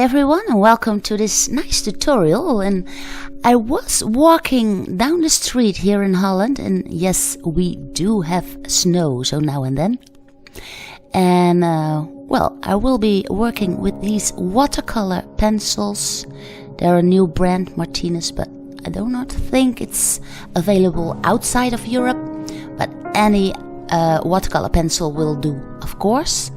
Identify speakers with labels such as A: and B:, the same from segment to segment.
A: Hi everyone and welcome to this nice tutorial. And I was walking down the street here in Holland, and yes, we do have snow so now and then. And well, I will be working with these watercolor pencils. They're a new brand, Martinez, but I do not think it's available outside of Europe. But any watercolor pencil will do, of course.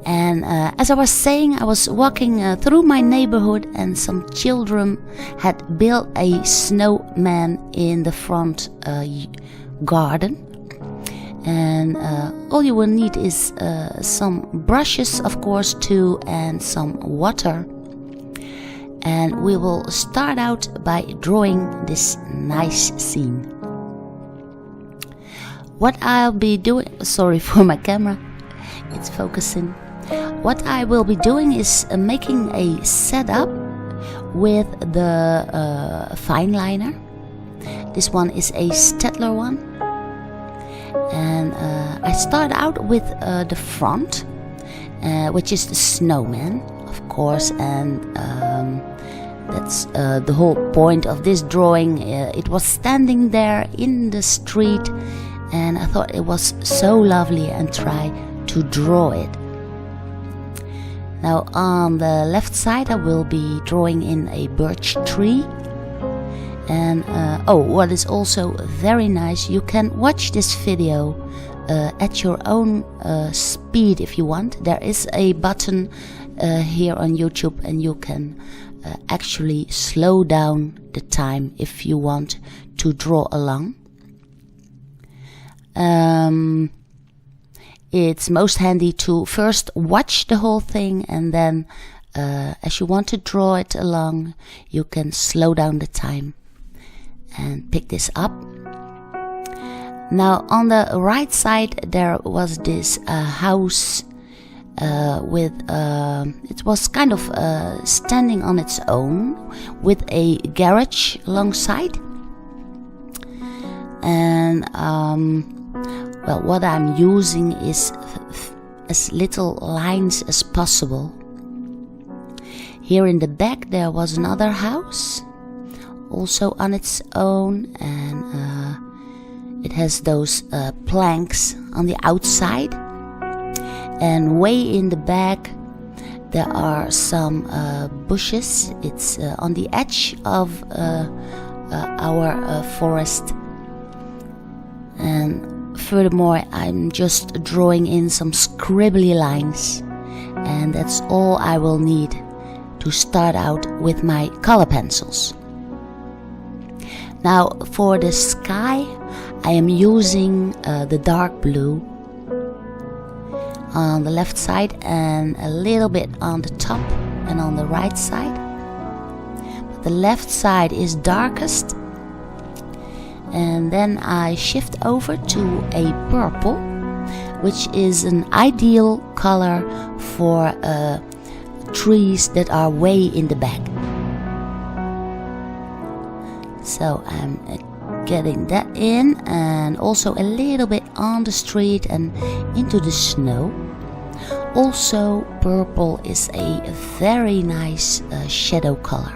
A: And as I was saying, I was walking through my neighborhood, and some children had built a snowman in the front garden. And all you will need is some brushes, of course, too, and some water. And we will start out by drawing this nice scene. What I'll be doing, sorry for my camera, it's focusing. What I will be doing is making a setup with the fine liner. This one is a Staedtler one. And I start out with the front, which is the snowman, of course. And that's the whole point of this drawing. It was standing there in the street, and I thought it was so lovely and try to draw it. Now on the left side I will be drawing in a birch tree. And what is also very nice, you can watch this video at your own speed if you want. There is a button here on YouTube, and you can actually slow down the time if you want to draw along. It's most handy to first watch the whole thing, and then as you want to draw it along, you can slow down the time and pick this up. Now on the right side there was this house with it was kind of standing on its own with a garage alongside. And well, what I'm using is as little lines as possible. Here in the back there was another house, also on its own, and it has those planks on the outside. And way in the back there are some bushes. It's on the edge of our forest. And furthermore, I'm just drawing in some scribbly lines, and that's all I will need to start out with my color pencils. Now for the sky I am using the dark blue on the left side and a little bit on the top and on the right side. But the left side is darkest. And then I shift over to a purple, which is an ideal color for trees that are way in the back. So I'm getting that in, and also a little bit on the street and into the snow. Also, purple is a very nice shadow color.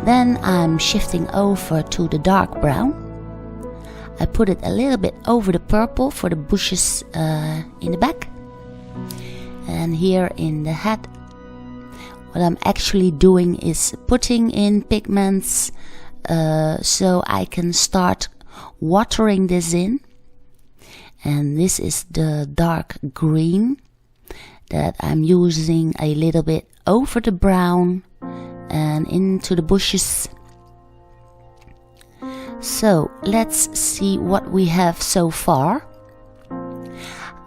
A: Then I'm shifting over to the dark brown. I put it a little bit over the purple for the bushes in the back. And here in the head, what I'm actually doing is putting in pigments so I can start watering this in. And this is the dark green that I'm using a little bit over the brown and into the bushes. So let's see what we have so far.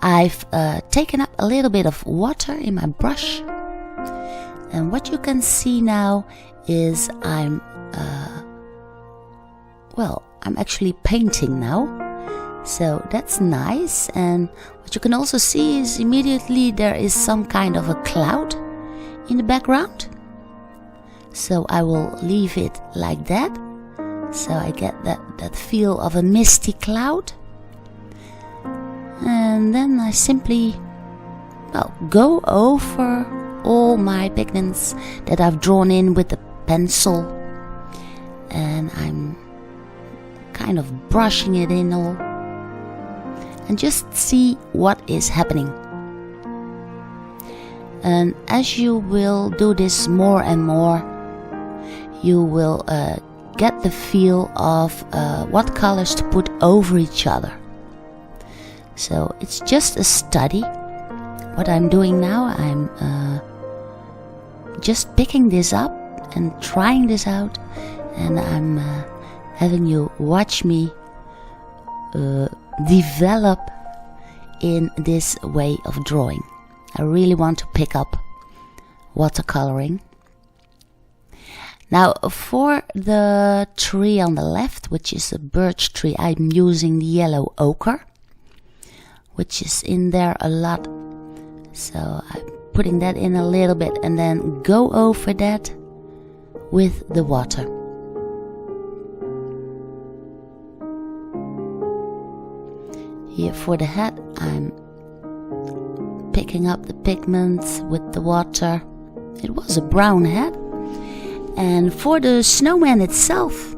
A: I've taken up a little bit of water in my brush, and what you can see now is I'm actually painting now, so that's nice. And what you can also see is immediately there is some kind of a cloud in the background. So I will leave it like that, so I get that feel of a misty cloud. And then I simply well, go over all my pigments that I've drawn in with the pencil, and I'm kind of brushing it in all, and just see what is happening. And as you will do this more and more, you will get the feel of what colors to put over each other. So it's just a study. What I'm doing now, I'm just picking this up and trying this out, and I'm having you watch me develop in this way of drawing. I really want to pick up watercoloring. Now for the tree on the left, which is a birch tree, I'm using the yellow ochre, which is in there a lot. So I'm putting that in a little bit and then go over that with the water. Here for the head, I'm picking up the pigments with the water. It was a brown head. And for the snowman itself,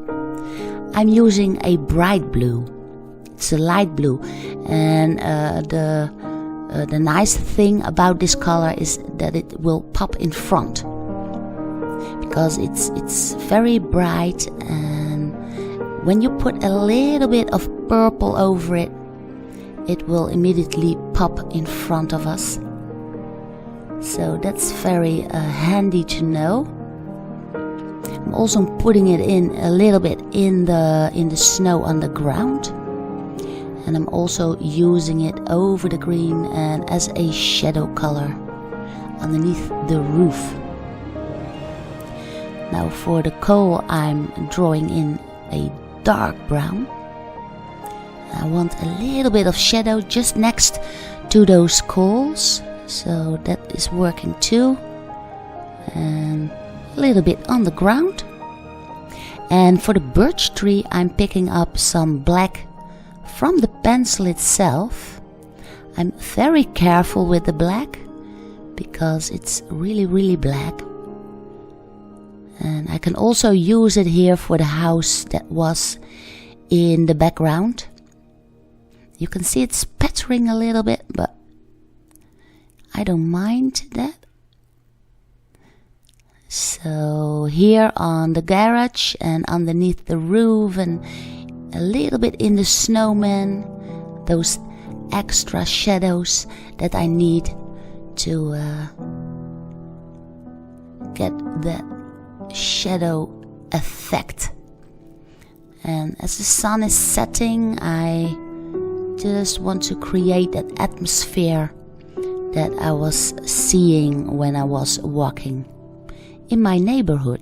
A: I'm using a bright blue. It's a light blue, and the nice thing about this color is that it will pop in front, because it's very bright, and when you put a little bit of purple over it, it will immediately pop in front of us. So that's very handy to know. I'm also putting it in a little bit in the snow on the ground, and I'm also using it over the green and as a shadow color underneath the roof. Now for the coal, I'm drawing in a dark brown. I want a little bit of shadow just next to those coals, so that is working too, and a little bit on the ground. And for the birch tree, I'm picking up some black from the pencil itself. I'm very careful with the black because it's really black, and I can also use it here for the house that was in the background. You can see it's spattering a little bit, but I don't mind that. So here on the garage and underneath the roof and a little bit in the snowman, those extra shadows that I need to get that shadow effect. And as the sun is setting, I just want to create that atmosphere that I was seeing when I was walking in my neighborhood.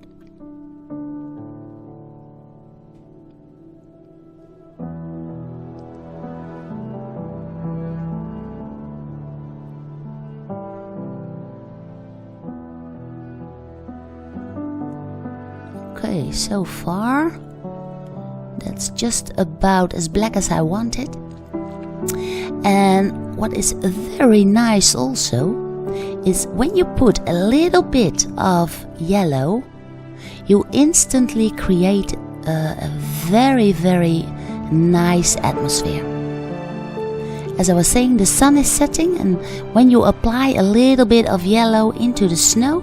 A: Okay, so far that's just about as black as I wanted. And what is very nice also is when you put a little bit of yellow, you instantly create a very nice atmosphere. As I was saying, the sun is setting, and when you apply a little bit of yellow into the snow,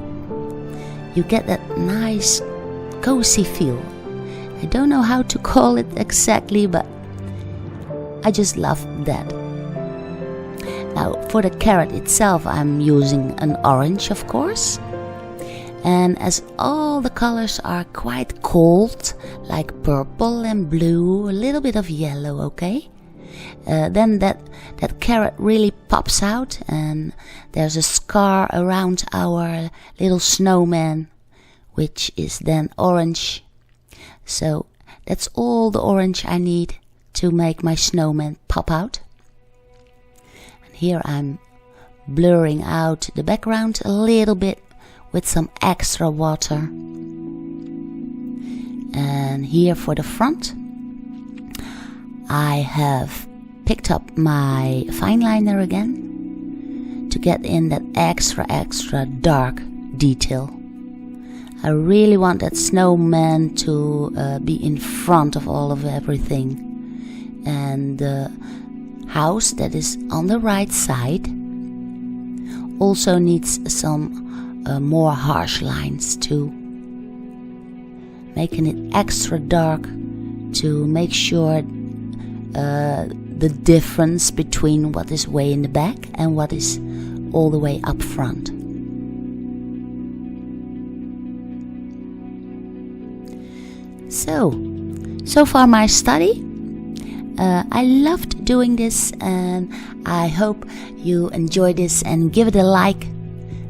A: you get that nice cozy feel. I don't know how to call it exactly, but I just love that. Now for the carrot itself, I'm using an orange, of course. And as all the colors are quite cold, like purple and blue, a little bit of yellow, okay? Then that carrot really pops out, and there's a scar around our little snowman, which is then orange. So that's all the orange I need to make my snowman pop out. And here I'm blurring out the background a little bit with some extra water. And here for the front, I have picked up my fine liner again to get in that extra dark detail. I really want that snowman to be in front of all of everything, and the house that is on the right side also needs some more harsh lines too, making it extra dark to make sure the difference between what is way in the back and what is all the way up front. So far my study. I loved doing this, and I hope you enjoy this, and give it a like,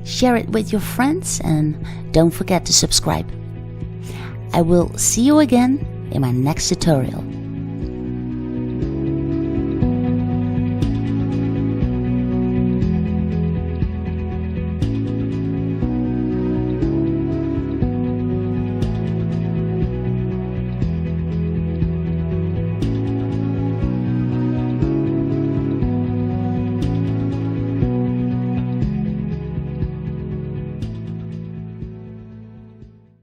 A: share it with your friends, and don't forget to subscribe. I will see you again in my next tutorial.